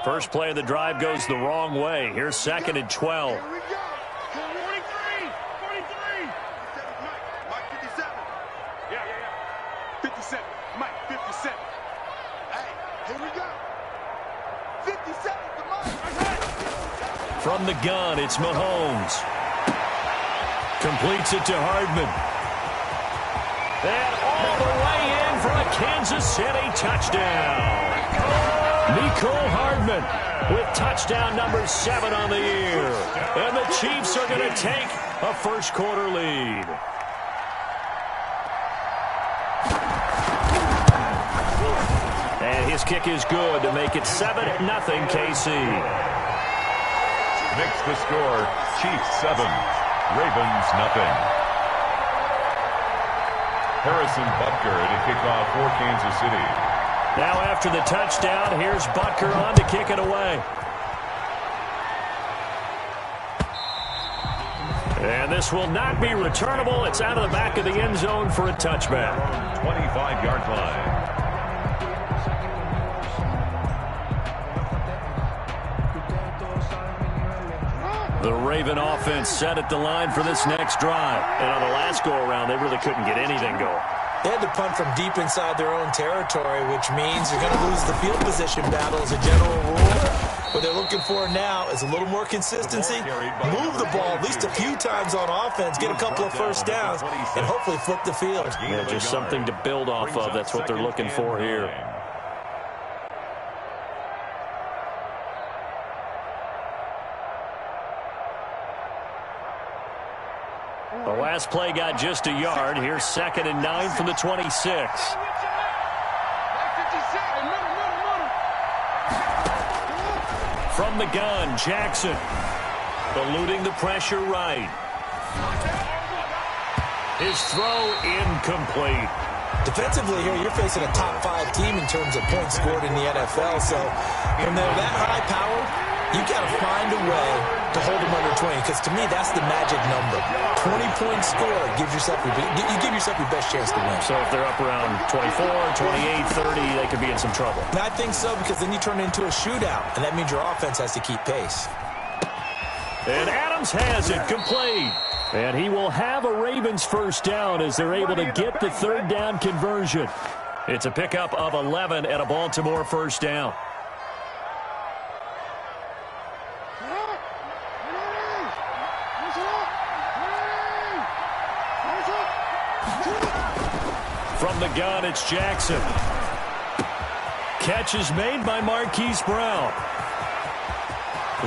First play of the drive goes the wrong way. Here's 2nd and 12. Here we go. 43. 43. Mike, 57. Yeah. 57. Mike, 57. Hey, here we go. 57 to Mike. From the gun, it's Mahomes. Completes it to Hardman. And all the way in for a Kansas City touchdown. Mecole Hardman with touchdown number 7 on the year. And the Chiefs are going to take a first-quarter lead. And his kick is good to make it 7-0 KC. Makes the score, Chiefs 7, Ravens nothing. Harrison Butker to kick off for Kansas City. Now after the touchdown, here's Butker on to kick it away. And this will not be returnable. It's out of the back of the end zone for a touchback. 25-yard line. The Raven offense set at the line for this next drive. And on the last go-around, they really couldn't get anything going. They had to punt from deep inside their own territory, which means you're going to lose the field position battle as a general rule. What they're looking for now is a little more consistency, move the ball at least a few times on offense, get a couple of first downs, and hopefully flip the field. Yeah, just something to build off of. That's what they're looking for here. The last play got just a yard. Here's 2nd and 9 from the 26. From the gun, Jackson. Eluding the pressure right. His throw incomplete. Defensively here, you're facing a top 5 team in terms of points scored in the NFL. So when they're that high power, you got to find a way to hold them under 20, because to me, that's the magic number. 20-point score gives yourself you give yourself your best chance to win. So if they're up around 24, 28, 30, they could be in some trouble. And I think so, because then you turn it into a shootout, and that means your offense has to keep pace. And Adams has it complete. And he will have a Ravens first down as they're able to get the third down conversion. It's a pickup of 11 and a Baltimore first down. From the gun, it's Jackson. Catch is made by Marquise Brown.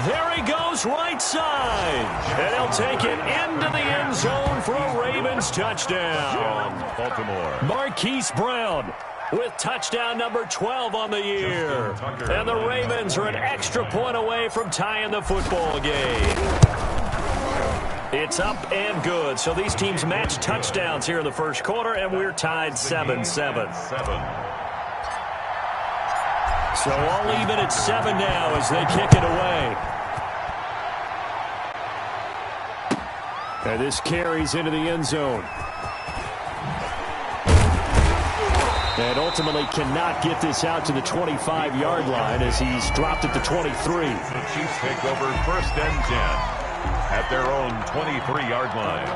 There he goes, right side. And he'll take it into the end zone for a Ravens touchdown. Baltimore. Marquise Brown with touchdown number 12 on the year. And the Ravens are an extra point away from tying the football game. It's up and good. So these teams match touchdowns here in the first quarter, and we're tied 7-7. So all even at 7 now as they kick it away. And this carries into the end zone. And ultimately cannot get this out to the 25-yard line as he's dropped at the 23. The Chiefs take over 1st and 10. At their own 23-yard line.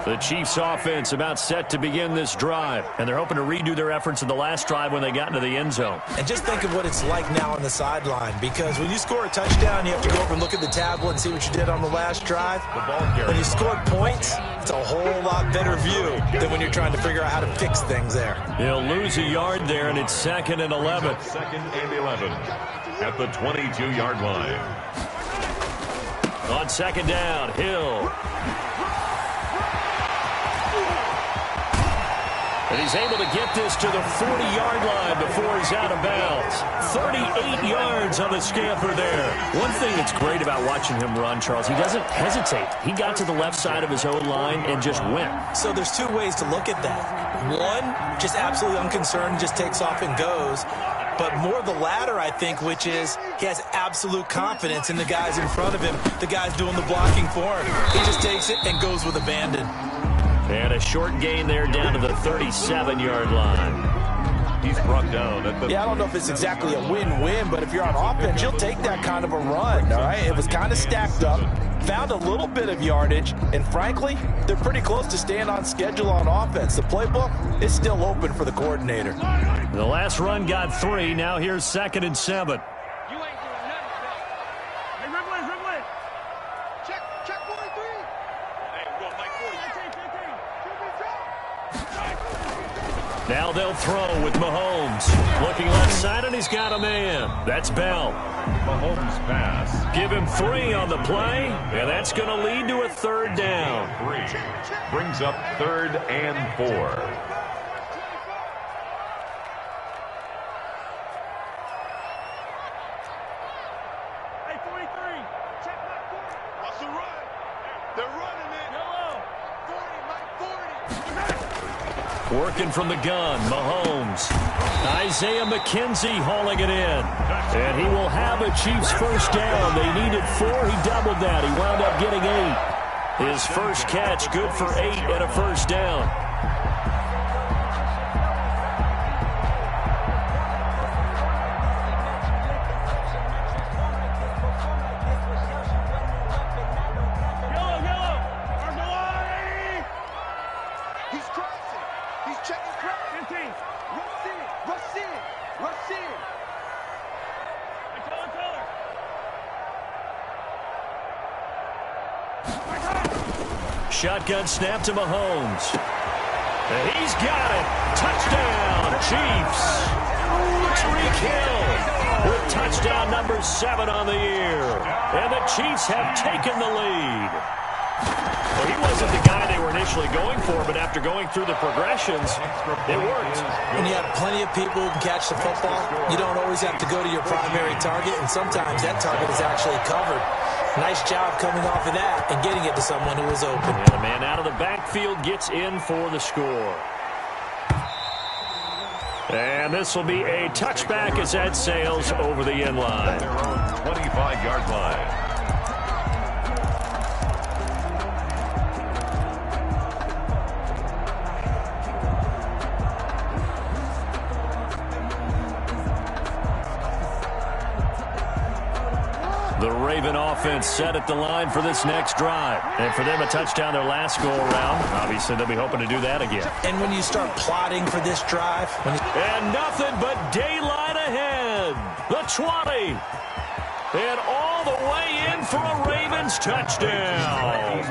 The Chiefs offense about set to begin this drive, and they're hoping to redo their efforts in the last drive when they got into the end zone. And just think of what it's like now on the sideline, because when you score a touchdown, you have to go over and look at the tablet and see what you did on the last drive. When you scored points, it's a whole lot better view than when you're trying to figure out how to fix things there. He'll lose a yard there, and it's 2nd and 11. 2nd and 11 at the 22-yard line. On 2nd down, Hill. And he's able to get this to the 40-yard line before he's out of bounds. 38 yards on the scamper there. One thing that's great about watching him run, Charles, he doesn't hesitate. He got to the left side of his own line and just went. So there's 2 ways to look at that. One, just absolutely unconcerned, just takes off and goes. But more the latter, I think, which is he has absolute confidence in the guys in front of him, the guys doing the blocking for him. He just takes it and goes with abandon. And a short gain there down to the 37-yard line. He's brought down at the... Yeah, I don't know if it's exactly a win-win, but if you're on offense, you'll take that kind of a run, all right? It was kind of stacked up, found a little bit of yardage, and frankly, they're pretty close to staying on schedule on offense. The playbook is still open for the coordinator. The last run got 3. Now here's 2nd and 7. You ain't doing nothing, Bill. Hey, Rimlin. Check 43. Hey, we're going Mike 40. 15. Now they'll throw with Mahomes. Looking left side, and he's got a man. That's Bell. Mahomes pass. Give him 3 on the play, and that's going to lead to a 3rd down. 3 brings up 3rd and 4. Working from the gun, Mahomes. Isaiah McKenzie hauling it in. And he will have a Chiefs first down. They needed 4. He doubled that. He wound up getting 8. His first catch, good for 8 and a first down. Shotgun snap to Mahomes. And he's got it. Touchdown, Chiefs. Tyreek Hill with touchdown number 7 on the year. And the Chiefs have taken the lead. Well, he wasn't the guy they were initially going for, but after going through the progressions, it worked. When you have plenty of people who can catch the football, you don't always have to go to your primary target, and sometimes that target is actually covered. Nice job coming off of that and getting it to someone who was open. And the man out of the backfield gets in for the score. And this will be a touchback as that sails over the end line. Their own 25-yard line. The Raven offense set at the line for this next drive. And for them, a touchdown their last go-around. Obviously, they'll be hoping to do that again. And when you start plotting for this drive... And nothing but daylight ahead. The 20. And all the way in for a Ravens touchdown.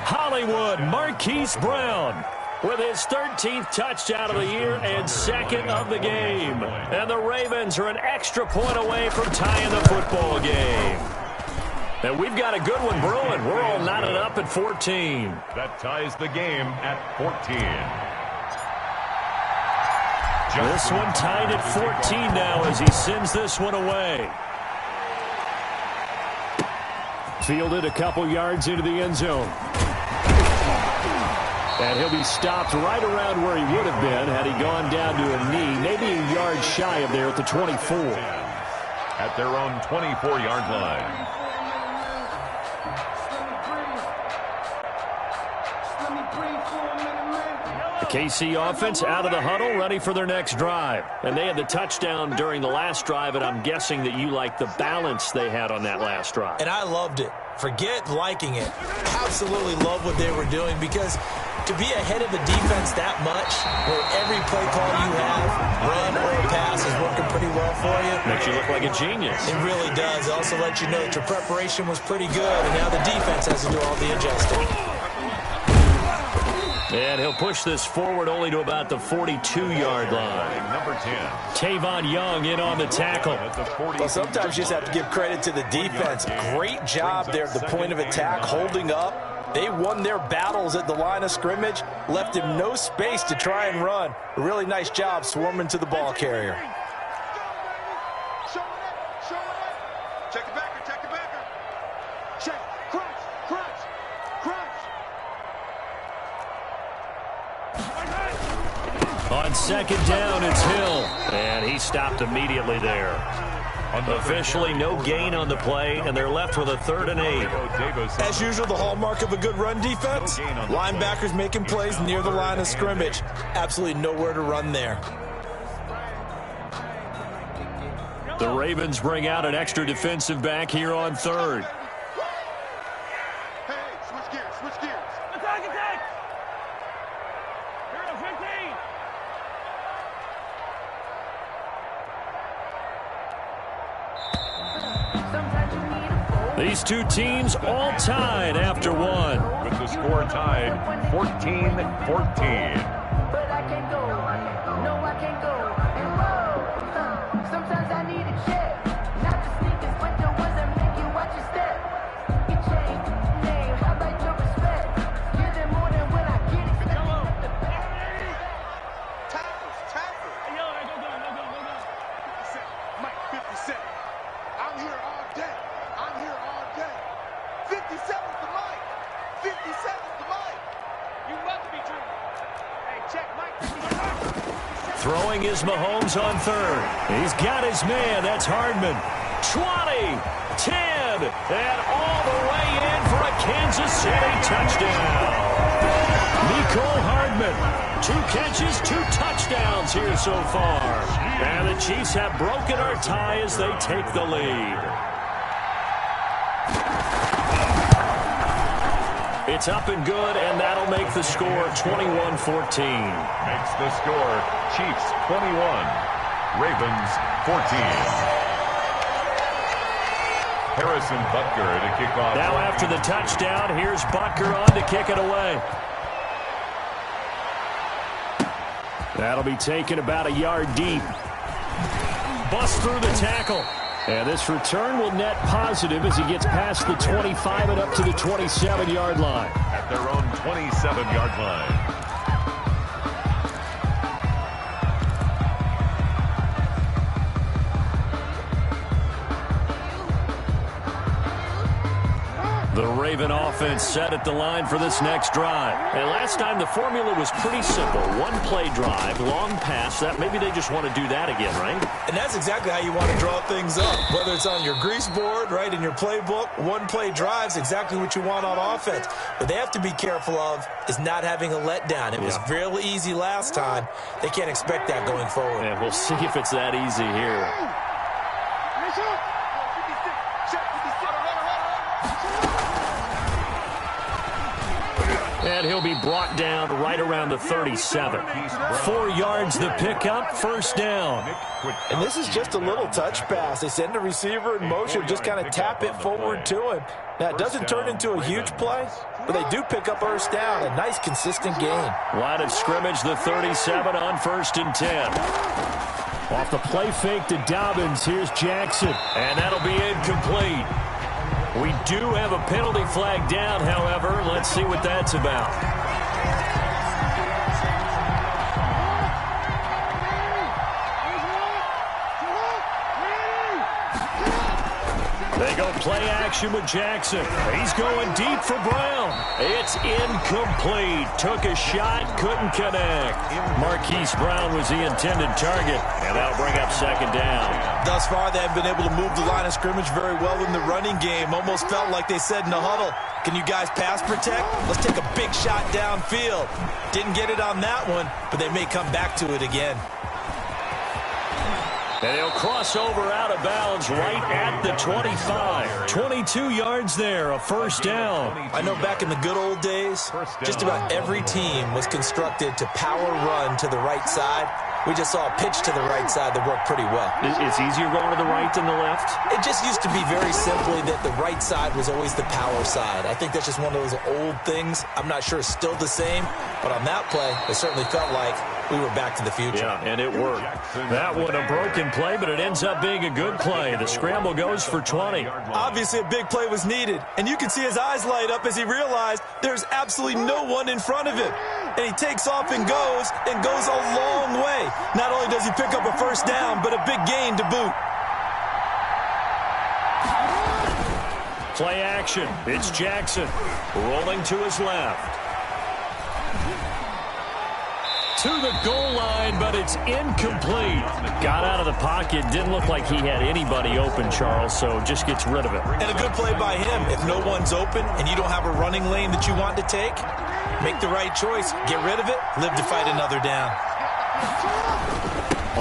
Hollywood Marquise Brown with his 13th touchdown of the year and 2nd of the game. And the Ravens are an extra point away from tying the football game. And we've got a good one brewing. We're all knotted up at 14. That ties the game at 14. This one tied at 14 now as he sends this one away. Fielded a couple yards into the end zone. And he'll be stopped right around where he would have been had he gone down to a knee, maybe a yard shy of there at the 24. At their own 24-yard line. The KC offense out of the huddle, ready for their next drive. And they had the touchdown during the last drive, and I'm guessing that you like the balance they had on that last drive. And I loved it. Forget liking it. Absolutely love what they were doing, because to be ahead of the defense that much, where every play call you have, run or pass, is working pretty well for you. Makes you look like a genius. It really does. It also lets you know that your preparation was pretty good, and now the defense has to do all the adjusting. And he'll push this forward only to about the 42-yard line. Number 10. Tavon Young in on the tackle. Well, sometimes you just have to give credit to the defense. Great job there at the point of attack, holding up. They won their battles at the line of scrimmage, left him no space to try and run. A really nice job swarming to the ball carrier. Check the backer, check the backer. Check, crunch, crunch, crunch. On 2nd down, it's Hill. And he stopped immediately there. Officially no gain on the play, and they're left with a 3rd and 8. As usual, the hallmark of a good run defense, linebackers making plays near the line of scrimmage. Absolutely nowhere to run there. The Ravens bring out an extra defensive back here on third. Hey, switch gears, switch gears. Attack, attack! Here, 15. These two teams all tied after one. With the score tied 14-14. But I can't go. No, I can't go. And whoa, sometimes I need a check. Not the sneakers, but the ones that make you watch your step. Your chain, name, how about your respect? Give them more than when I get it. Tackles, tackles. Hey, yo, go. 57. Mike, 57. I'm here all day. I'm here all day. 57's the mic. 57's the mic. You must be true. Hey, check, Mike. Throwing is Mahomes on third. He's got his man. That's Hardman. 20, 10, and all the way in for a Kansas City touchdown. Nicole Hardman. 2 catches, 2 touchdowns here so far. And the Chiefs have broken our tie as they take the lead. It's up and good, and that'll make the score 21-14. Makes the score Chiefs 21, Ravens 14. Harrison Butker to kick off. Now after the touchdown, here's Butker on to kick it away. That'll be taken about a yard deep. Bust through the tackle. And this return will net positive as he gets past the 25 and up to the 27-yard line. At their own 27-yard line. The Raven offense set at the line for this next drive. And last time the formula was pretty simple. 1-play drive, long pass. That maybe they just want to do that again, right? And that's exactly how you want to draw things up. Whether it's on your grease board, right, in your playbook, 1-play drives exactly what you want on offense. What they have to be careful of is not having a letdown. It was real easy last time. They can't expect that going forward. And we'll see if it's that easy here. And he'll be brought down right around the 37. 4 yards the pickup, first down. And this is just a little touch pass. They send the receiver in motion, just kind of tap it forward to him. Now, it doesn't turn into a huge play, but they do pick up first down. A nice, consistent gain. Line of scrimmage, the 37 on 1st and 10. Off the play fake to Dobbins, here's Jackson. And that'll be incomplete. We do have a penalty flag down, however. Let's see what that's about. They go play action with Jackson. He's going deep for Brown. It's incomplete. Took a shot, couldn't connect. Marquise Brown was the intended target, and that'll bring up 2nd down. Thus far, they haven't been able to move the line of scrimmage very well in the running game. Almost felt like they said in the huddle, can you guys pass protect? Let's take a big shot downfield. Didn't get it on that one, but they may come back to it again. And he'll cross over out of bounds right at the 25. 22 yards there, a first down. I know back in the good old days, just about every team was constructed to power run to the right side. We just saw a pitch to the right side that worked pretty well. It's easier going to the right than the left? It just used to be very simply that the right side was always the power side. I think that's just one of those old things. I'm not sure it's still the same, but on that play, it certainly felt like we were back to the future. Yeah, and it worked. That one a broken play, but it ends up being a good play. The scramble goes for 20. Obviously, a big play was needed, and you can see his eyes light up as he realized there's absolutely no one in front of him. And he takes off and goes a long way. Not only does he pick up a first down, but a big gain to boot. Play action. It's Jackson rolling to his left. To the goal line, but it's incomplete. Got out of the pocket. Didn't look like he had anybody open, Charles, so just gets rid of it. And a good play by him. If no one's open and you don't have a running lane that you want to take, make the right choice. Get rid of it. Live to fight another down.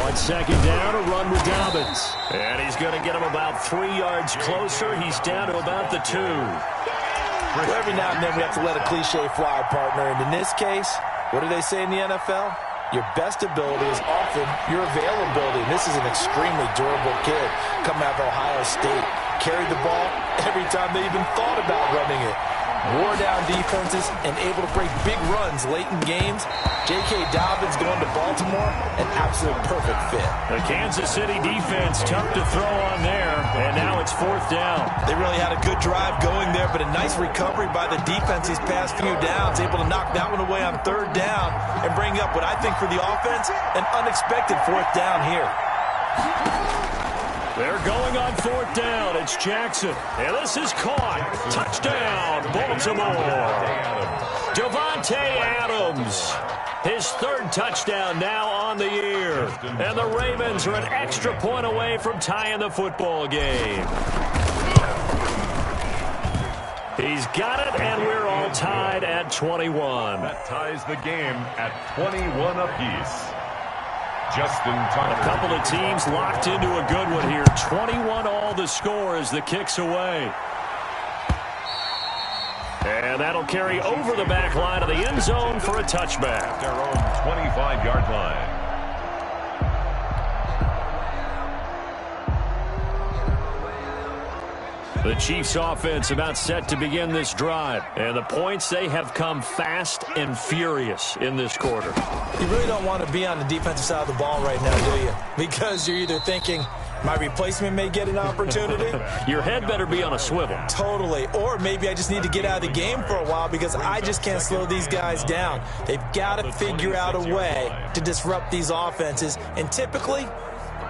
On 2nd down, a run with Dobbins. defense. And he's going to get him about 3 yards closer. He's down to about the 2. Well, every now and then we have to let a cliche fly, partner. And in this case, what do they say in the NFL? Your best ability is often your availability. And this is an extremely durable kid coming out of Ohio State. Carried the ball every time they even thought about running it. Wore down defenses and able to break big runs late in games. J.K. Dobbins going to Baltimore, an absolute perfect fit. The Kansas City defense tough to throw on there, and now it's 4th down. They really had a good drive going there, but a nice recovery by the defense these past few downs, able to knock that one away on 3rd down and bring up what I think for the offense, an unexpected 4th down here. They're going on 4th down. It's Jackson. And this is caught. Touchdown, Baltimore. Davante Adams. His 3rd touchdown now on the year. And the Ravens are an extra point away from tying the football game. He's got it, and we're all tied at 21. That ties the game at 21 apiece. Justin Tucker. A couple of teams locked into a good one here. 21 all the score as the kick's away. And that'll carry over the back line of the end zone for a touchback. Their own 25-yard line. The Chiefs offense about set to begin this drive. And the points, they have come fast and furious in this quarter. You really don't want to be on the defensive side of the ball right now, do you? Because you're either thinking, my replacement may get an opportunity. Your head better be on a swivel. Totally. Or maybe I just need to get out of the game for a while because I just can't slow these guys down. They've got to figure out a way to disrupt these offenses. And typically,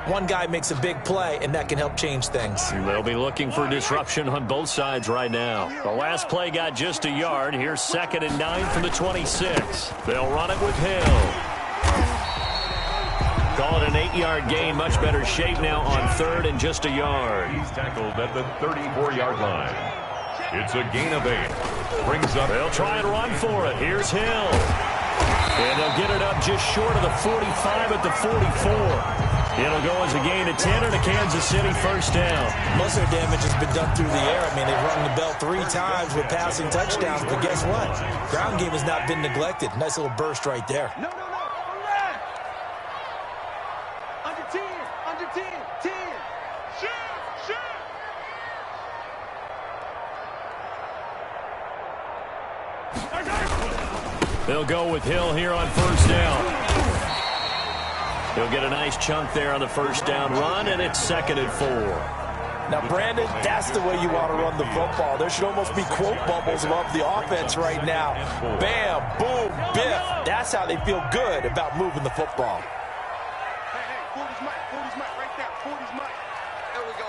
one guy makes a big play, and that can help change things. They'll be looking for disruption on both sides right now. The last play got just a yard. Here's 2nd and 9 from the 26. They'll run it with Hill. Call it an 8-yard gain. Much better shape now on 3rd and just a yard. He's tackled at the 34-yard line. It's a gain of 8. Brings up. They'll try and run for it. Here's Hill. And they'll get it up just short of the 45 at the 44. It'll go as a gain of 10 and a Kansas City 1st down. Most of their damage has been done through the air. I mean, they've rung the bell 3 times with passing touchdowns, but guess what? Ground game has not been neglected. Nice little burst right there. No. Under 10. Under 10. 10. Shoot. They'll go with Hill here on 1st down. He'll get a nice chunk there on the 1st down run, and it's 2nd and 4. Now, Brandon, that's the way you want to run the football. There should almost be quote bubbles above the offense right now. Bam, boom, biff. That's how they feel good about moving the football. Hey, 40's Mike right there. 40's Mike. There we go.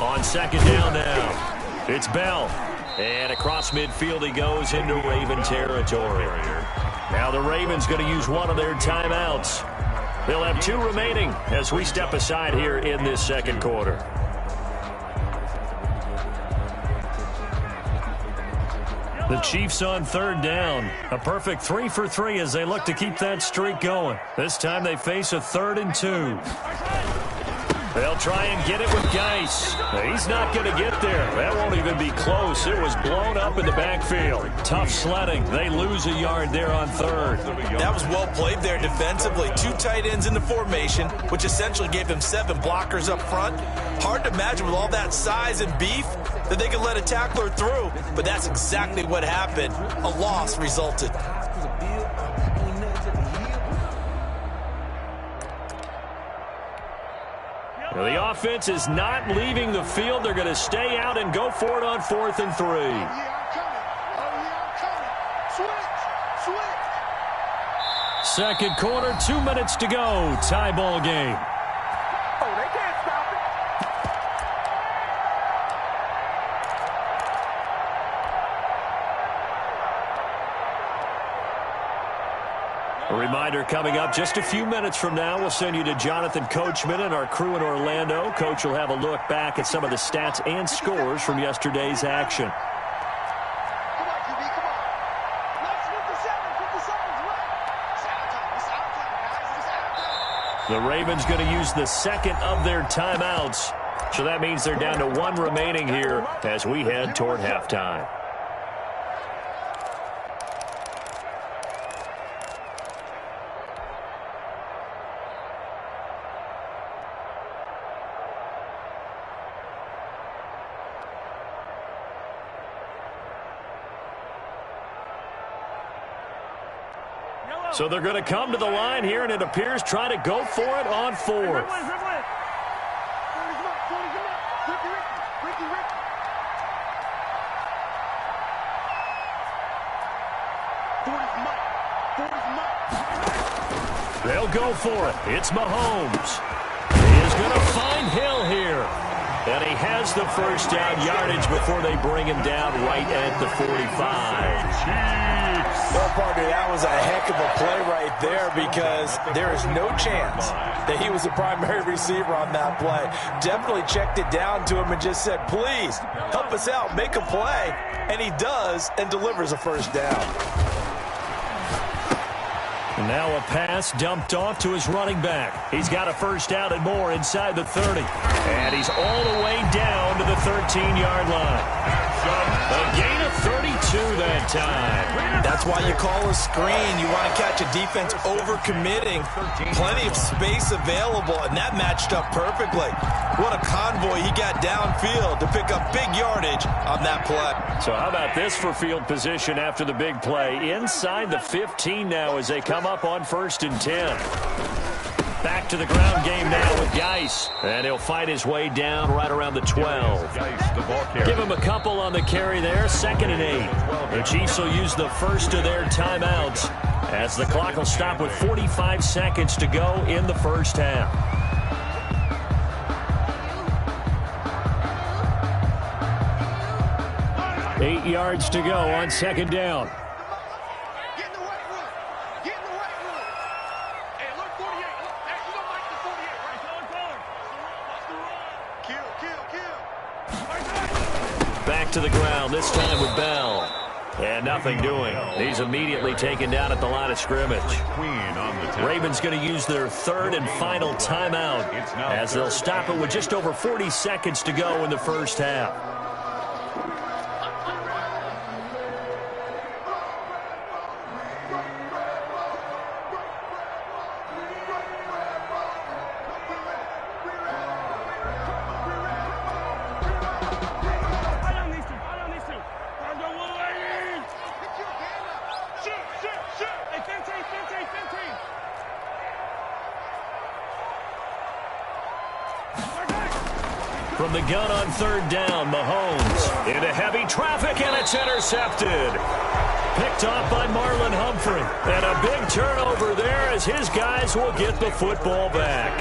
On 2nd down now, it's Bell. And across midfield he goes into Raven territory. Now the Ravens going to use one of their timeouts. They'll have 2 remaining as we step aside here in this 2nd quarter. The Chiefs on 3rd down. A perfect 3 for 3 as they look to keep that streak going. This time they face a 3rd and 2. They'll try and get it with Geis. He's not going to get there. That won't even be close. It was blown up in the backfield. Tough sledding. They lose a yard there on 3rd. That was well played there defensively. 2 tight ends in the formation, which essentially gave them 7 blockers up front. Hard to imagine with all that size and beef that they could let a tackler through, but that's exactly what happened. A loss resulted. Well, the offense is not leaving the field. They're going to stay out and go for it on 4th and 3. I'm coming. Switch. 2nd quarter, 2 minutes to go. Tie ball game. Oh, they can't stop it. A Reminder coming up just a few minutes from now. We'll send you to Jonathan Coachman and our crew in Orlando. Coach will have a look back at some of the stats and scores from yesterday's action. Come on, QB, come on. Let's 57 seconds left. It's out of time. It's out of time, guys. It's out of time. The Ravens going to use the second of their timeouts. So that means they're down to one remaining here as we head toward halftime. So they're going to come to the line here, and it appears try to go for it on fourth. They'll go for it. It's Mahomes. He is going to find Hill here. And he has the first down yardage before they bring him down right at the 45. Well, partner, that was a heck of a play right there because there is no chance that he was the primary receiver on that play. Definitely checked it down to him and just said, please, help us out, make a play. And he does and delivers a first down. Now a pass dumped off to his running back. He's got a first down and more inside the 30. And he's all the way down to the 13-yard line. A gain of 32 that time. That's why you call a screen. You want to catch a defense over-committing. Plenty of space available, and that matched up perfectly. What a convoy he got downfield to pick up big yardage on that play. So how about this for field position after the big play? Inside the 15 now as they come up on 1st and 10. Back to the ground game now with Geis. And he'll fight his way down right around the 12. Give him a couple on the carry there. 2nd and 8. The Chiefs will use the first of their timeouts as the clock will stop with 45 seconds to go in the first half. 8 yards to go on 2nd down. Get in the right room. Get in the right room. Hey, look, 48. Look, hey, you don't like the 48, right? Kill. Back to the ground, this time with Bell. And nothing doing. He's immediately taken down at the line of scrimmage. Ravens going to use their 3rd and final timeout as they'll stop it with just over 40 seconds to go in the first half. From the gun on 3rd down, Mahomes into heavy traffic, and it's intercepted. Picked off by Marlon Humphrey. And a big turnover there as his guys will get the football back.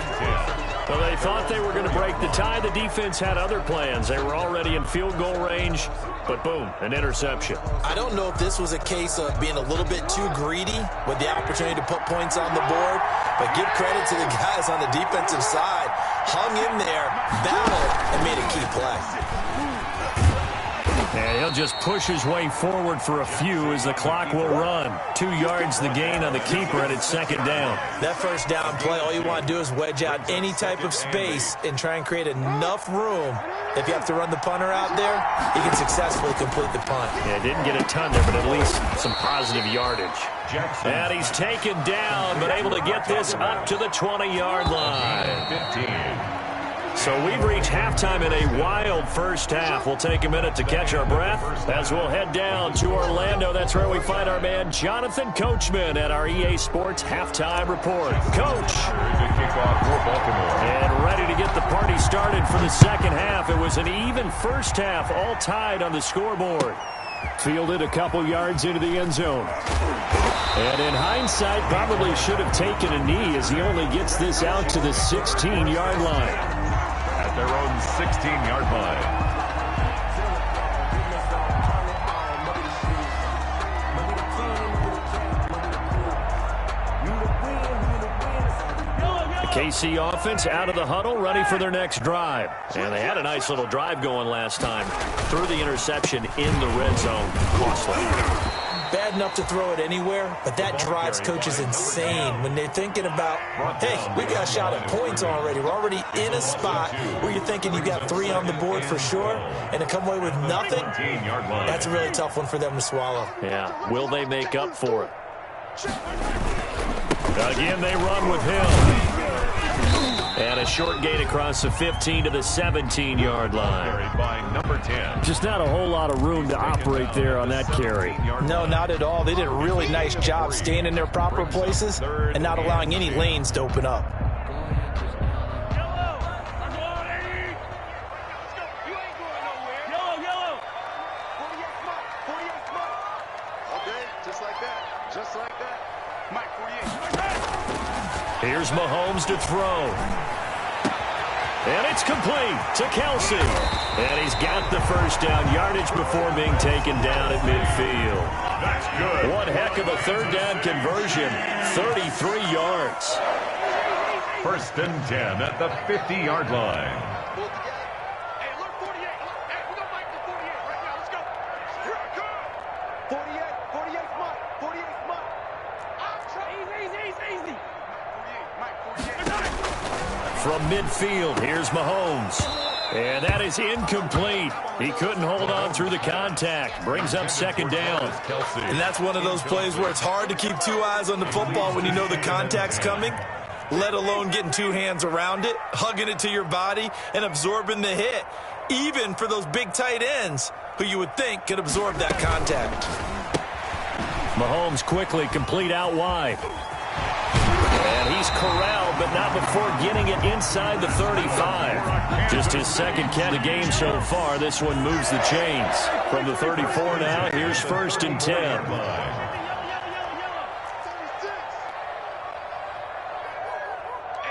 Well, they thought they were going to break the tie. The defense had other plans. They were already in field goal range, but boom, an interception. I don't know if this was a case of being a little bit too greedy with the opportunity to put points on the board, but give credit to the guys on the defensive side. Hung in there, battled, and made a key play. And he'll just push his way forward for a few as the clock will run. 2 yards the gain on the keeper, and it's 2nd down. That first down play, all you want to do is wedge out any type of space and try and create enough room. If you have to run the punter out there, he can successfully complete the punt. Yeah, didn't get a ton there, but at least some positive yardage. And he's taken down, but able to get this up to the 20-yard line. So we've reached halftime in a wild first half. We'll take a minute to catch our breath as we'll head down to Orlando. That's where we find our man Jonathan Coachman at our EA Sports Halftime Report. Coach. Good kickoff for Baltimore. And ready to get the party started for the second half. It was an even first half, all tied on the scoreboard. Fielded a couple yards into the end zone. And in hindsight, probably should have taken a knee as he only gets this out to the 16-yard line. At their own 16-yard line. KC offense out of the huddle, ready for their next drive. And they had a nice little drive going last time. Threw the interception in the red zone. Costly. Bad enough to throw it anywhere, but that drives coaches insane when they're thinking about, hey, we got a shot at points already. We're already in a spot where you're thinking you got 3 on the board for sure, and to come away with nothing, that's a really tough one for them to swallow. Yeah, will they make up for it? Again, they run with Hill. And a short gain across the 15 to the 17-yard line. By number 10. Just not a whole lot of room to operate there on that carry. No, not at all. They did a really nice job staying in their proper places and not allowing any lanes to open up. Here's Mahomes to throw. And it's complete to Kelsey. And he's got the first down yardage before being taken down at midfield. That's good. One heck of a third down conversion. 33 yards. 1st and 10 at the 50-yard line. Hey, look, 48. Hey, we're going to make the 48 right now. Let's go. Here I come. 48 Mike. 48 Mike. Easy. Mike, 48. From midfield, here's Mahomes. And that is incomplete. He couldn't hold on through the contact. Brings up 2nd down. And that's one of those plays where it's hard to keep 2 eyes on the football when you know the contact's coming, let alone getting 2 hands around it, hugging it to your body, and absorbing the hit, even for those big tight ends who you would think could absorb that contact. Mahomes quickly complete out wide. And he's corralled, but not before getting it inside the 35. Just his 2nd catch of the game so far. This one moves the chains. From the 34 now, here's 1st and 10. Hey,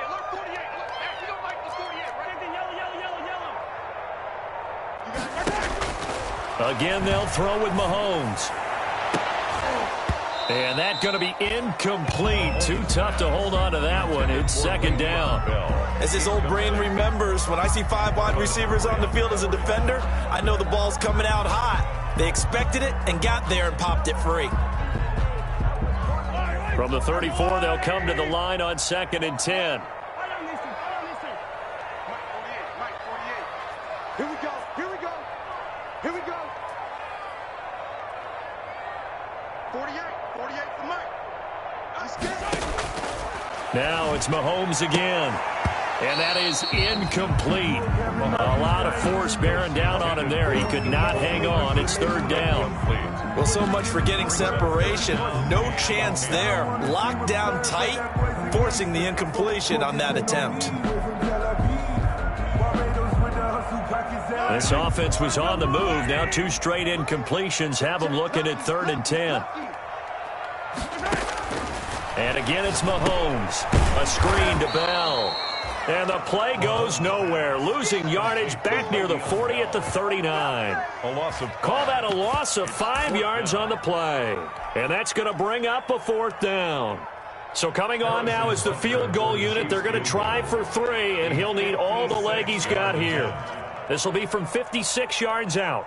look, 48. Look, hey, we don't like the 48. Right in yellow. Again, they'll throw with Mahomes. And that's going to be incomplete. Too tough to hold on to that one. It's 2nd down. As his old brain remembers, when I see 5 wide receivers on the field as a defender, I know the ball's coming out hot. They expected it and got there and popped it free. From the 34, they'll come to the line on 2nd and 10. Mike 48. Here we go. 48 for Mike. He's good. Now it's Mahomes again. And that is incomplete. A lot of force bearing down on him there. He could not hang on. It's 3rd down. Well, so much for getting separation. No chance there. Locked down tight, forcing the incompletion on that attempt. This offense was on the move. Now 2 straight incompletions have them looking at 3rd and 10. And again, it's Mahomes. A screen to Bell. And the play goes nowhere. Losing yardage back near the 40 at the 39. Call that a loss of 5 yards on the play. And that's going to bring up a 4th down. So coming on now is the field goal unit. They're going to try for 3, and he'll need all the leg he's got here. This will be from 56 yards out.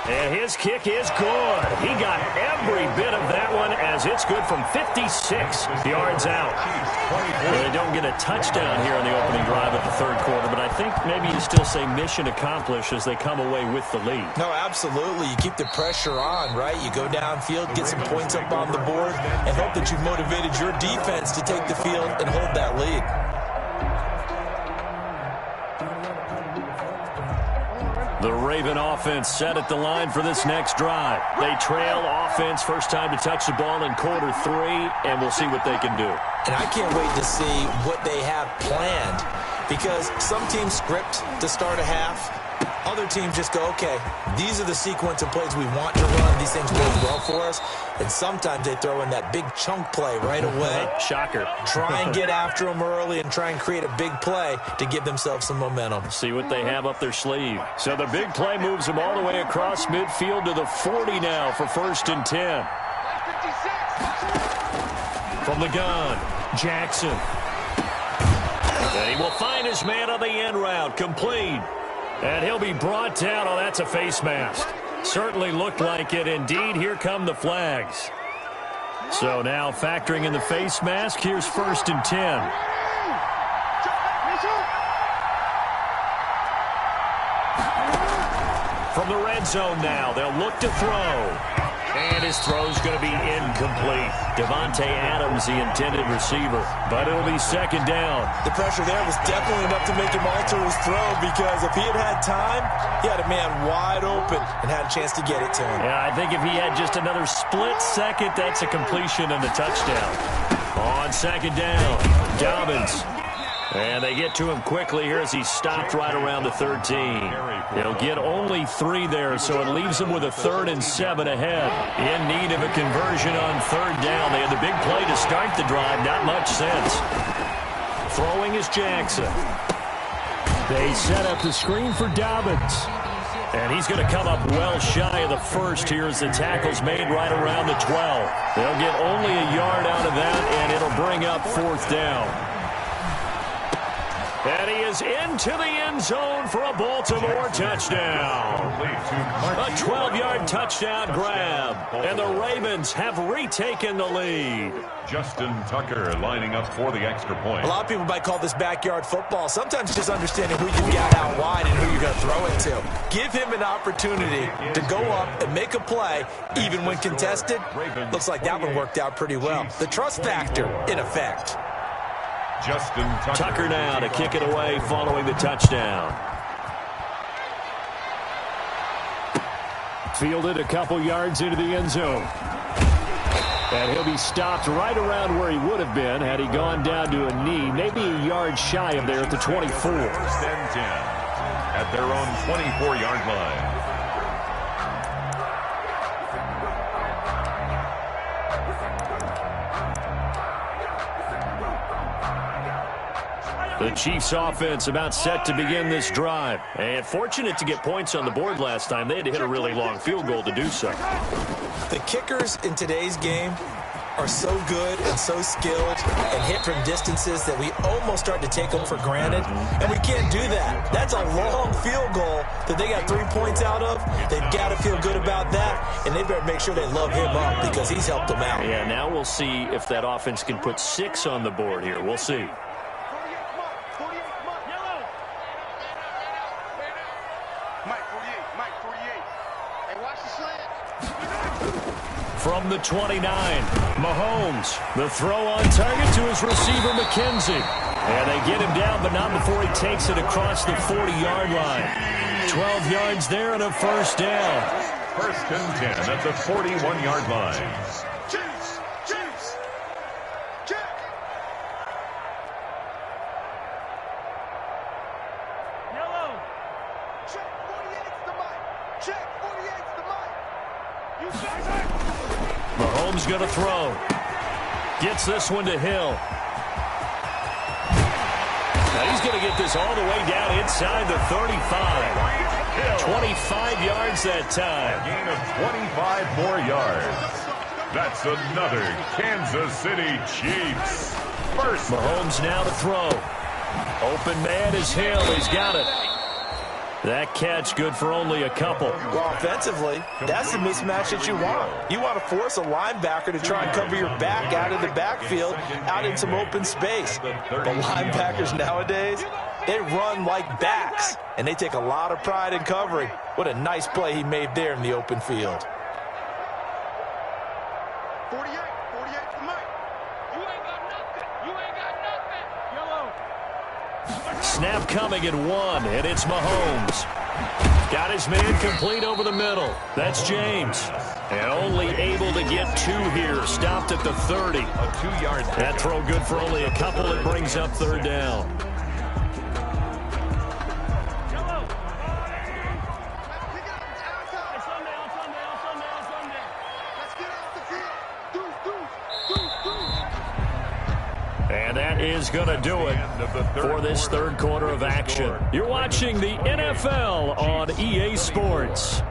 And his kick is good. He got every bit of that one as it's good from 56 yards out. Well, they don't get a touchdown here on the opening drive of the 3rd quarter, but I think maybe you still say mission accomplished as they come away with the lead. No, absolutely. You keep the pressure on, right? You go downfield, get some points up on the board, and hope that you've motivated your defense to take the field and hold that lead. The Raven offense set at the line for this next drive. They trail offense, first time to touch the ball in quarter 3, and we'll see what they can do. And I can't wait to see what they have planned, because some teams script to start a half. Other teams just go, okay, these are the sequence of plays we want to run. These things work well for us. And sometimes they throw in that big chunk play right away. Shocker. Try and get after them early and try and create a big play to give themselves some momentum. See what they have up their sleeve. So the big play moves them all the way across midfield to the 40 now for 1st and 10. 56. From the gun, Jackson. And he will find his man on the end route, complete. And he'll be brought down. Oh, that's a face mask. Certainly looked like it. Indeed, here come the flags. So now factoring in the face mask, here's 1st and 10. From the red zone now, they'll look to throw. And his throw's going to be incomplete. Devontae Adams, the intended receiver. But it'll be 2nd down. The pressure there was definitely enough to make him alter his throw, because if he had time, he had a man wide open and had a chance to get it to him. Yeah, I think if he had just another split second, that's a completion and a touchdown. On 2nd down, Dobbins. And they get to him quickly here as he stopped right around the 13. He'll get only 3 there, so it leaves him with a 3rd and 7 ahead. In need of a conversion on 3rd down. They had the big play to start the drive. Not much sense. Throwing is Jackson. They set up the screen for Dobbins. And he's going to come up well shy of the first here as the tackle's made right around the 12. They'll get only a yard out of that, and it'll bring up 4th down. And he is into the end zone for a Baltimore touchdown. A 12-yard touchdown grab. And the Ravens have retaken the lead. Justin Tucker lining up for the extra point. A lot of people might call this backyard football. Sometimes just understanding who you've got out wide and who you're going to throw it to. Give him an opportunity to go up and make a play, even when contested. Looks like that one worked out pretty well. The trust factor in effect. Justin Tucker now to kick it away following the touchdown. Fielded a couple yards into the end zone. And he'll be stopped right around where he would have been had he gone down to a knee, maybe a yard shy of there at the 24. 1st and 10 at their own 24-yard line. The Chiefs offense about set to begin this drive. And fortunate to get points on the board last time. They had to hit a really long field goal to do so. The kickers in today's game are so good and so skilled and hit from distances that we almost start to take them for granted. And we can't do that. That's a long field goal that they got 3 points out of. They've got to feel good about that. And they better make sure they love him up because he's helped them out. Yeah, now we'll see if that offense can put 6 on the board here. We'll see. From the 29, Mahomes. The throw on target to his receiver, McKenzie. And they get him down, but not before he takes it across the 40-yard line. 12 yards there and a 1st down. 1st and 10 at the 41-yard line. Chiefs! Check! Yellow! Check 48's the mic! Check 48's the mic! You check! Mahomes going to throw. Gets this one to Hill. Now he's going to get this all the way down inside the 35. 25 yards that time. A gain of 25 more yards. That's another Kansas City Chiefs. First. Mahomes now to throw. Open man is Hill. He's got it. That catch good for only a couple. Well, offensively, that's the mismatch that you want. You want to force a linebacker to try and cover your back out of the backfield, out in some open space. But linebackers nowadays, they run like backs, and they take a lot of pride in covering. What a nice play he made there in the open field. 48 the mic. You ain't got nothing. You ain't got nothing. Yellow. Snap coming at 1, and it's Mahomes. Got his man complete over the middle. That's James. And only able to get 2 here. Stopped at the 30. A 2-yard. That throw good for only a couple. It brings up 3rd down. And that is going to do it for this 3rd quarter of action. You're watching the NFL on EA Sports.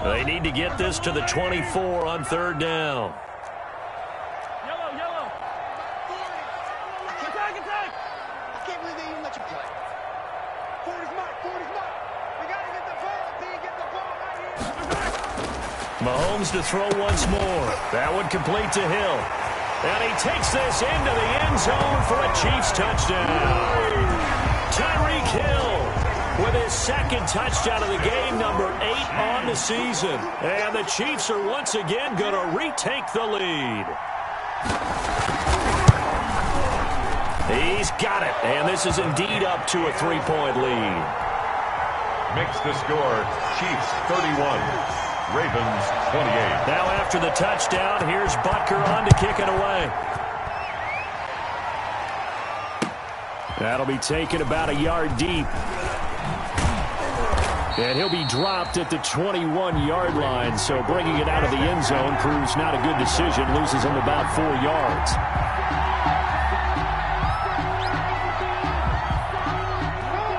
They need to get this to the 24 on third down. Yellow. Attack. I can't believe they even let you play. 40's Mike. We got to get the ball. Get the ball right here. Mahomes to throw once more. That one complete to Hill. And he takes this into the end zone for a Chiefs touchdown. Tyreek Hill with his second touchdown of the game, number 8 on the season. And the Chiefs are once again going to retake the lead. He's got it, and this is indeed up to a 3-point lead. Makes the score Chiefs 31, Ravens 28. Now after the touchdown, here's Butker on to kick it away. That'll be taken about a yard deep. And he'll be dropped at the 21-yard line, so bringing it out of the end zone proves not a good decision, loses him about 4 yards.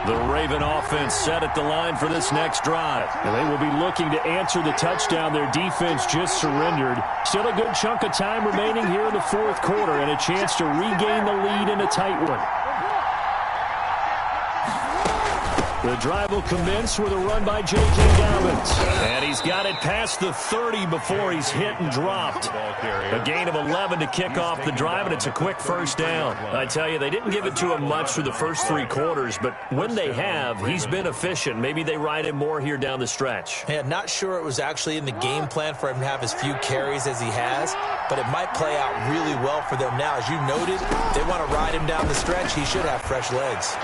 The Raven offense set at the line for this next drive. And they will be looking to answer the touchdown their defense just surrendered. Still a good chunk of time remaining here in the fourth quarter and a chance to regain the lead in a tight one. The drive will commence with a run by J.K. Dobbins. And he's got it past the 30 before he's hit and dropped. A gain of 11 to kick off the drive, and it's a quick first down. I tell you, they didn't give it to him much through the first 3 quarters, but when they have, he's been efficient. Maybe they ride him more here down the stretch. Yeah, not sure it was actually in the game plan for him to have as few carries as he has, but it might play out really well for them now. As you noted, they want to ride him down the stretch. He should have fresh legs.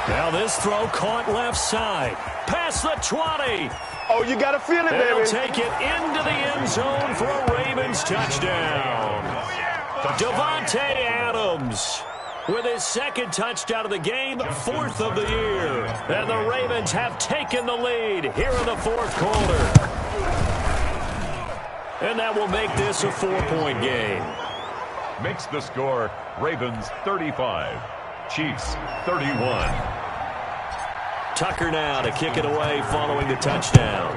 Now this throw caught left side. Past the 20. Oh, you got to feel it, baby. They'll take it into the end zone for a Ravens touchdown. Devontae Adams with his second touchdown of the game, 4th of the year. And the Ravens have taken the lead here in the fourth quarter. And that will make this a 4-point game. Makes the score Ravens 35, Chiefs 31. Tucker now to kick it away following the touchdown.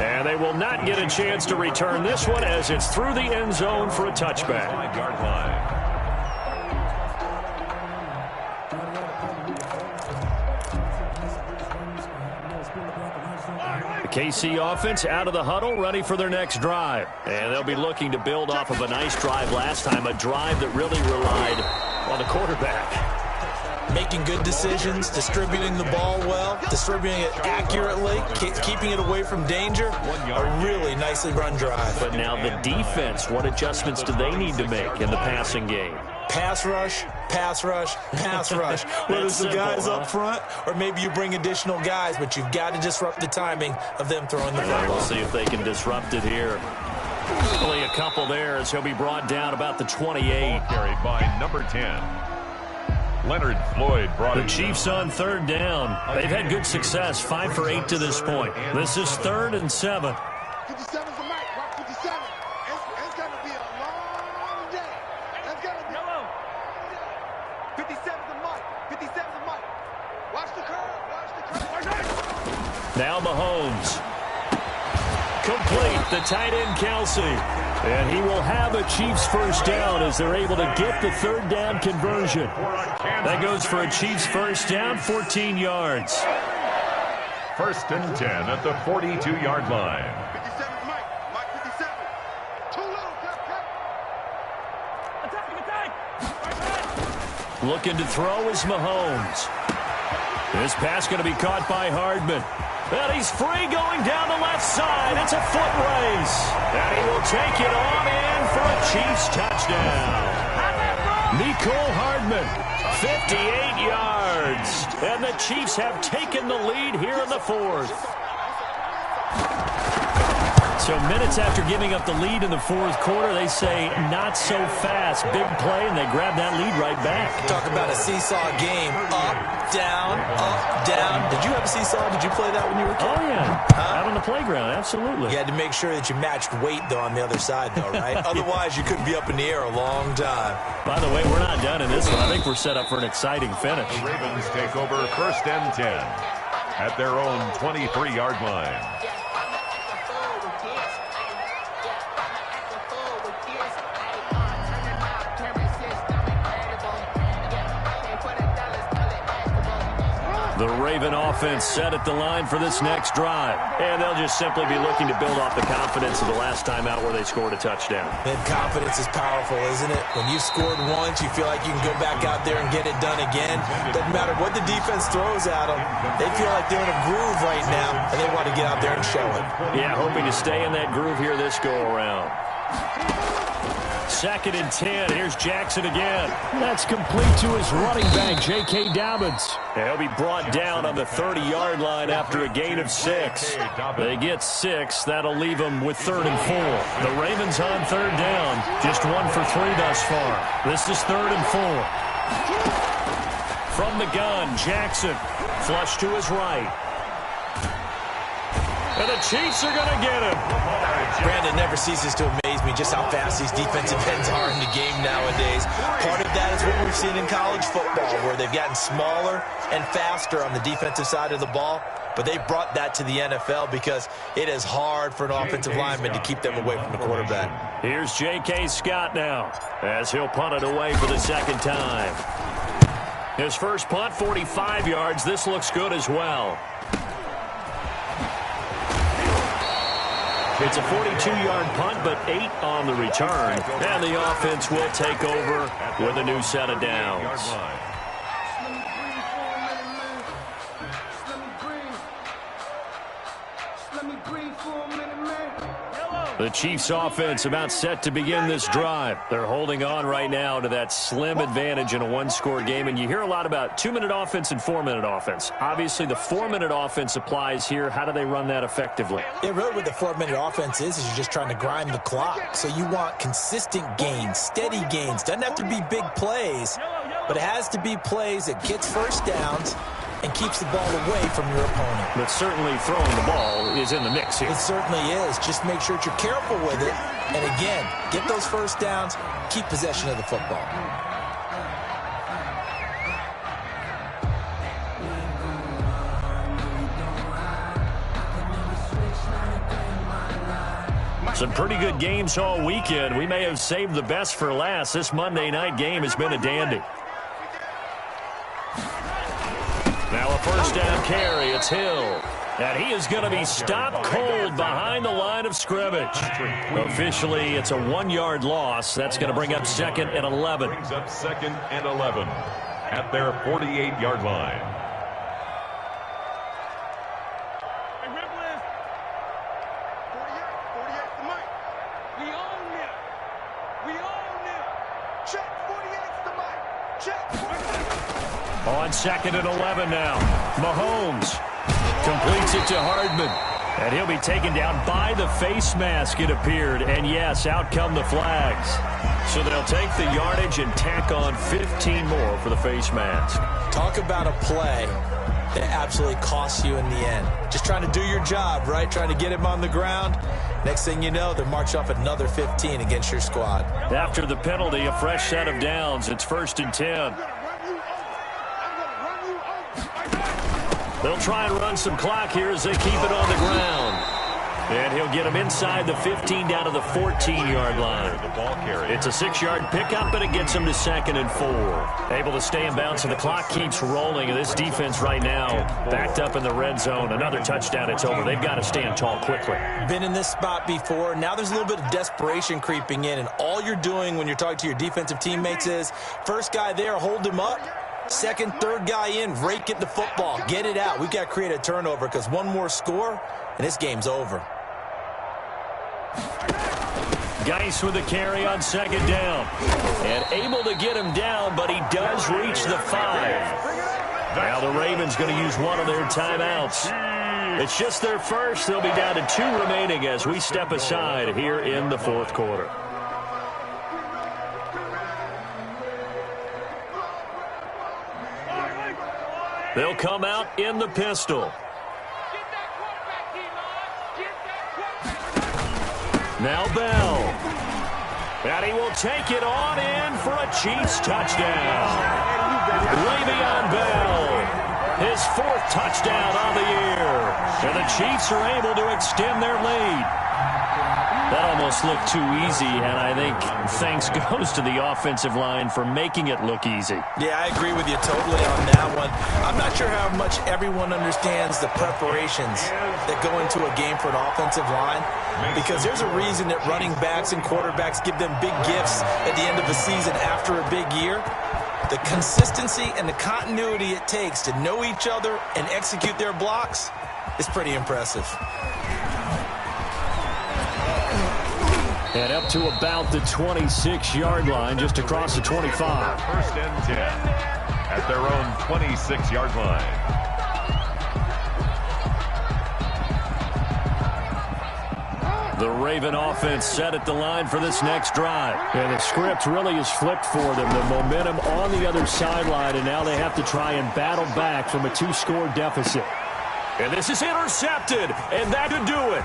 And they will not get a chance to return this one as it's through the end zone for a touchback. 5-yard line. KC offense out of the huddle, ready for their next drive. And they'll be looking to build off of a nice drive last time, a drive that really relied on the quarterback. Making good decisions, distributing the ball well, distributing it accurately, keeping it away from danger. A really nicely run drive. But now the defense, what adjustments do they need to make in the passing game? Pass rush, pass rush, pass rush. Whether it's the guys up front or maybe you bring additional guys, but you've got to disrupt the timing of them throwing the football. We'll see if they can disrupt it here. Only a couple there as he'll be brought down about the 28. Carried by number 10. Leonard Floyd brought the Chiefs on third down. They've had good success, 5 for 8 to this point. This is 3rd and 7. 57's the mic. Rock 57. It's going to be a long day. It's going to be yellow. 57's the mic. 57's the mic. Watch the curve. Watch the curve. Now Mahomes. Complete. The tight end, Kelsey. And he will have a Chiefs first down as they're able to get the third down conversion. That goes for a Chiefs first down, 14 yards. 1st and 10 at the 42-yard line. 57's Mike. Mike 57. Too little. Cut. Attack. Looking to throw is Mahomes. This pass going to be caught by Hardman. And he's free going down the left side. It's a foot race. And he will take it on in for a Chiefs touchdown. Nicole Hardman, 58 yards. And the Chiefs have taken the lead here in the fourth. So minutes after giving up the lead in the fourth quarter, they say not so fast. Big play, and they grab that lead right back. Talk about a seesaw game. Up, down, up, down. Did you have a seesaw? Did you play that when you were a kid? Oh, yeah. Out on the playground, absolutely. You had to make sure that you matched weight, though, on the other side, though, right? Otherwise, you could be up in the air a long time. By the way, we're not done in this one. I think we're set up for an exciting finish. The Ravens take over 1st and 10 at their own 23-yard line. The Raven offense set at the line for this next drive. And they'll just simply be looking to build off the confidence of the last time out where they scored a touchdown. And confidence is powerful, isn't it? When you've scored once, you feel like you can go back out there and get it done again. Doesn't matter what the defense throws at them. They feel like they're in a groove right now, and they want to get out there and show it. Yeah, hoping to stay in that groove here this go-around. 2nd and 10. Here's Jackson again. That's complete to his running back, J.K. Dobbins. He'll be brought down on the 30-yard line after a gain of 6. They get 6. That'll leave them with 3rd and 4. The Ravens on 3rd down. Just 1 for 3 thus far. This is 3rd and 4. From the gun, Jackson. Flush to his right. And the Chiefs are going to get him. Brandon, never ceases to amaze me just how fast these defensive ends are in the game nowadays. Part of that is what we've seen in college football, where they've gotten smaller and faster on the defensive side of the ball. But they brought that to the NFL because it is hard for an offensive lineman to keep them away from the quarterback. Here's J.K. Scott now as he'll punt it away for the 2nd time. His first punt, 45 yards. This looks good as well. It's a 42-yard punt, but 8 on the return. And the offense will take over with a new set of downs. The Chiefs offense about set to begin this drive. They're holding on right now to that slim advantage in a one-score game. And you hear a lot about 2-minute offense and 4-minute offense. Obviously, the 4-minute offense applies here. How do they run that effectively? Yeah, really what the 4-minute offense is you're just trying to grind the clock. So you want consistent gains, steady gains. Doesn't have to be big plays, but it has to be plays that gets first downs and keeps the ball away from your opponent. But certainly throwing the ball is in the mix here. It certainly is. Just make sure that you're careful with it. And again, get those first downs, keep possession of the football. Some pretty good games all weekend. We may have saved the best for last. This Monday night game has been a dandy. Now a first down carry. It's Hill. And he is going to be stopped cold behind the line of scrimmage. Officially, it's a 1-yard loss. That's going to bring up 2nd and 11. Brings up 2nd and 11 at their 48-yard line. Hey, Rebel is 48 the mic. We own it. We own it. Check 48's the mic. Check 48. On 2nd and 11 now. Mahomes completes it to Hardman. And he'll be taken down by the face mask, it appeared. And yes, out come the flags. So they'll take the yardage and tack on 15 more for the face mask. Talk about a play that absolutely costs you in the end. Just trying to do your job, right? Trying to get him on the ground. Next thing you know, they're marching off another 15 against your squad. After the penalty, a fresh set of downs. It's 1st and 10. They'll try and run some clock here as they keep it on the ground. And he'll get him inside the 15 down to the 14-yard line. It's a 6-yard pickup, and it gets him to 2nd and 4. Able to stay in bounds, and the clock keeps rolling. And this defense right now backed up in the red zone. Another touchdown, it's over. They've got to stand tall quickly. Been in this spot before. Now there's a little bit of desperation creeping in. And all you're doing when you're talking to your defensive teammates is, first guy there, hold him up. Second, third guy in, rake it the football. Get it out. We've got to create a turnover because one more score, and this game's over. Geis with a carry on 2nd down. And able to get him down, but he does reach the 5. Now the Ravens going to use one of their timeouts. It's just their first. They'll be down to 2 remaining as we step aside here in the fourth quarter. They'll come out in the pistol. Now Bell. And he will take it on in for a Chiefs touchdown. Le'Veon Bell, his 4th touchdown on the year. And the Chiefs are able to extend their lead. That almost looked too easy, and I think thanks goes to the offensive line for making it look easy. Yeah, I agree with you totally on that one. I'm not sure how much everyone understands the preparations that go into a game for an offensive line, because there's a reason that running backs and quarterbacks give them big gifts at the end of the season after a big year. The consistency and the continuity it takes to know each other and execute their blocks is pretty impressive. And up to about the 26-yard line, just across the 25. First and 10 at their own 26-yard line. The Raven offense set at the line for this next drive. And the script really is flipped for them. The momentum on the other sideline, and now they have to try and battle back from a 2-score deficit. And this is intercepted, and that could do it.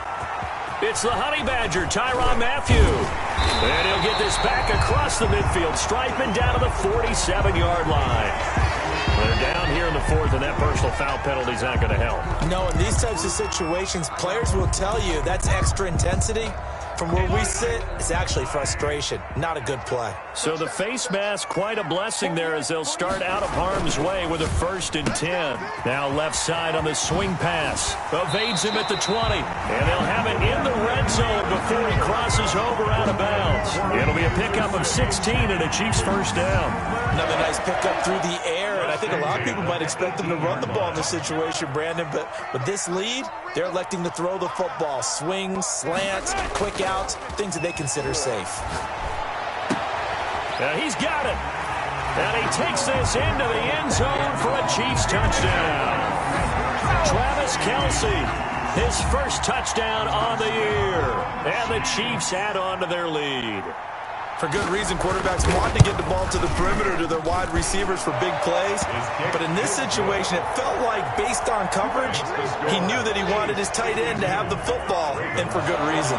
It's the Honey Badger, Tyrann Mathieu. And he'll get this back across the midfield, striping down to the 47-yard line. They're down here in the 4th, and that personal foul penalty is not going to help. No, in these types of situations, players will tell you that's extra intensity. From where we sit, it's actually frustration. Not a good play. So the face mask, quite a blessing there as they'll start out of harm's way with a 1st and 10. Now left side on the swing pass. Evades him at the 20. And they'll have it in the red zone before he crosses over out of bounds. It'll be a pickup of 16 and a Chiefs 1st down. Another nice pickup through the air, and I think a lot of people might expect them to run the ball in this situation, Brandon, but with this lead, they're electing to throw the football. Swings, slants, quick outs, things that they consider safe. Now he's got it. And he takes this into the end zone for a Chiefs touchdown. Travis Kelce, his 1st touchdown on the year. And the Chiefs add on to their lead. For good reason, quarterbacks want to get the ball to the perimeter to their wide receivers for big plays. But in this situation, it felt like, based on coverage, he knew that he wanted his tight end to have the football, and for good reason.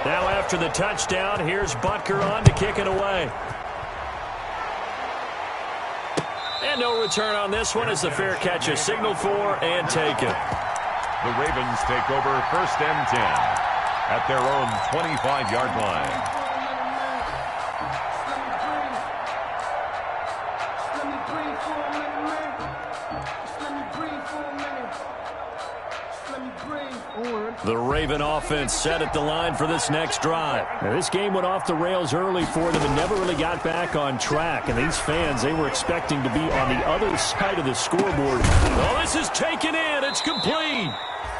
Now after the touchdown, here's Butker on to kick it away. And no return on this one as the fair catch is signaled for and taken. The Ravens take over 1st and 10 at their own 25-yard line. The Raven offense set at the line for this next drive. Now, this game went off the rails early for them and never really got back on track. And these fans, they were expecting to be on the other side of the scoreboard. Oh, this is taken in. It's complete.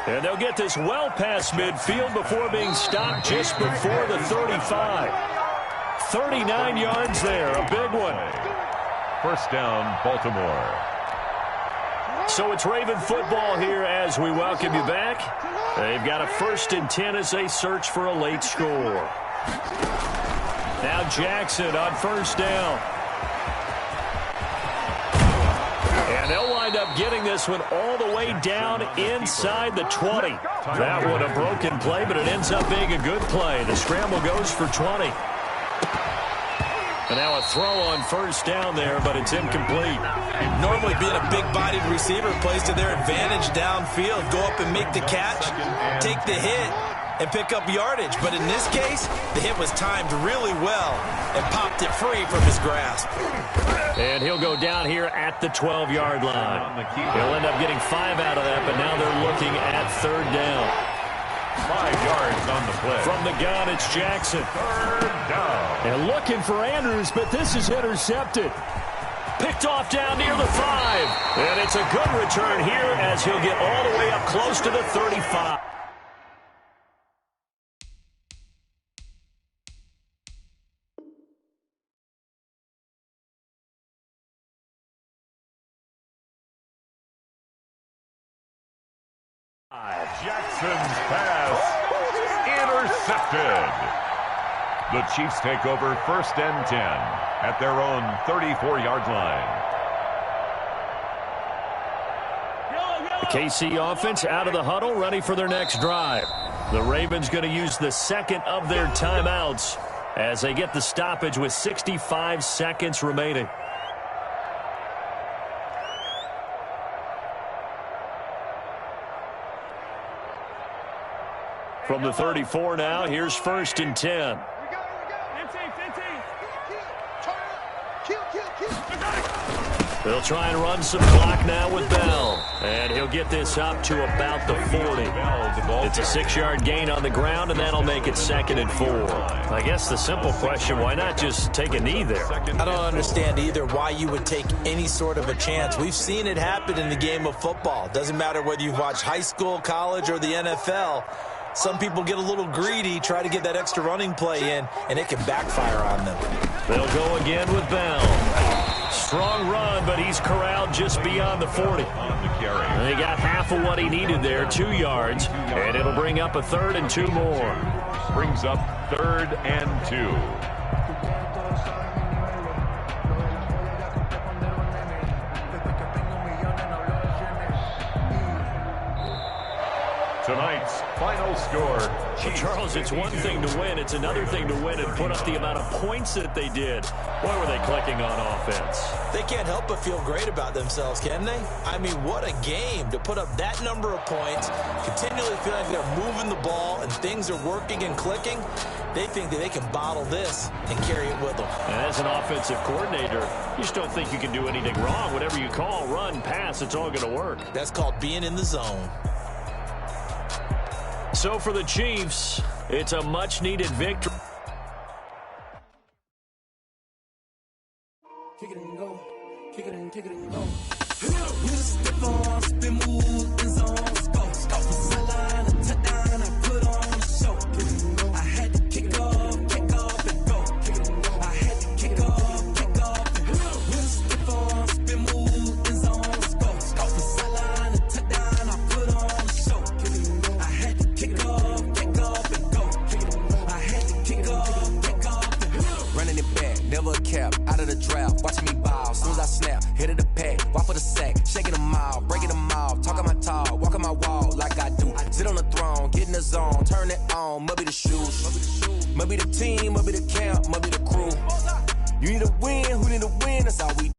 And they'll get this well past midfield before being stopped just before the 35. 39 yards there, a big one. 1st down, Baltimore. So it's Raven football here as we welcome you back. They've got a 1st and 10 as they search for a late score. Now Jackson on 1st down. And they'll wind up getting this one all the way down inside the 20. That one a broken play, but it ends up being a good play. The scramble goes for 20. And now a throw on 1st down there, but it's incomplete. Normally being a big-bodied receiver plays to their advantage downfield. Go up and make the catch, take the hit, and pick up yardage. But in this case, the hit was timed really well and popped it free from his grasp. And he'll go down here at the 12-yard line. He'll end up getting 5 out of that, but now they're looking at 3rd down. 5 yards on the play. From the gun, it's Jackson. 3rd down. And looking for Andrews, but this is intercepted. Picked off down near the 5. And it's a good return here as he'll get all the way up close to the 35. Jackson's pass intercepted. The Chiefs take over 1st and 10 at their own 34-yard line. The KC offense out of the huddle, ready for their next drive. The Ravens going to use the second of their timeouts as they get the stoppage with 65 seconds remaining. From the 34 now, here's 1st and 10. They'll try and run some clock now with Bell. And he'll get this up to about the 40. It's a 6-yard gain on the ground, and that'll make it 2nd and 4. I guess the simple question, why not just take a knee there? I don't understand either why you would take any sort of a chance. We've seen it happen in the game of football. Doesn't matter whether you've watched high school, college, or the NFL. Some people get a little greedy, try to get that extra running play in, and it can backfire on them. They'll go again with Bell. Strong run, but he's corralled just beyond the 40. And he got half of what he needed there, 2 yards, and it'll bring up a 3rd and 2 more. Brings up 3rd and 2. Tonight's final score. Well, Charles, it's one thing to win. It's another thing to win and put up the amount of points that they did. Boy, were they clicking on offense. They can't help but feel great about themselves, can they? I mean, what a game to put up that number of points, continually feel like they're moving the ball and things are working and clicking. They think that they can bottle this and carry it with them. And as an offensive coordinator, you just don't think you can do anything wrong. Whatever you call, run, pass, it's all going to work. That's called being in the zone. So for the Chiefs, it's a much-needed victory. Kick it and go. Kick it and kick it and go. We just step on, spin, move, and zone. Go. From sideline to touchdown, I put on a show. I had to kick off and go. I had to kick off and go. We just step on, spin, move, and zone. Go. From sideline to touchdown, I put on a show. I had to kick off and go. I had to kick off and go. Running it back, never a cap, out of the draft, watching me ball, soon as I snap, hit of the pack, walk for the sack, shaking them out, breaking them out, talking my talk, walking my wall like I do, sit on the throne, get in the zone, turn it on, maybe the shoes, maybe the team, maybe the camp, maybe the crew, you need a win, who need a win, that's all we do.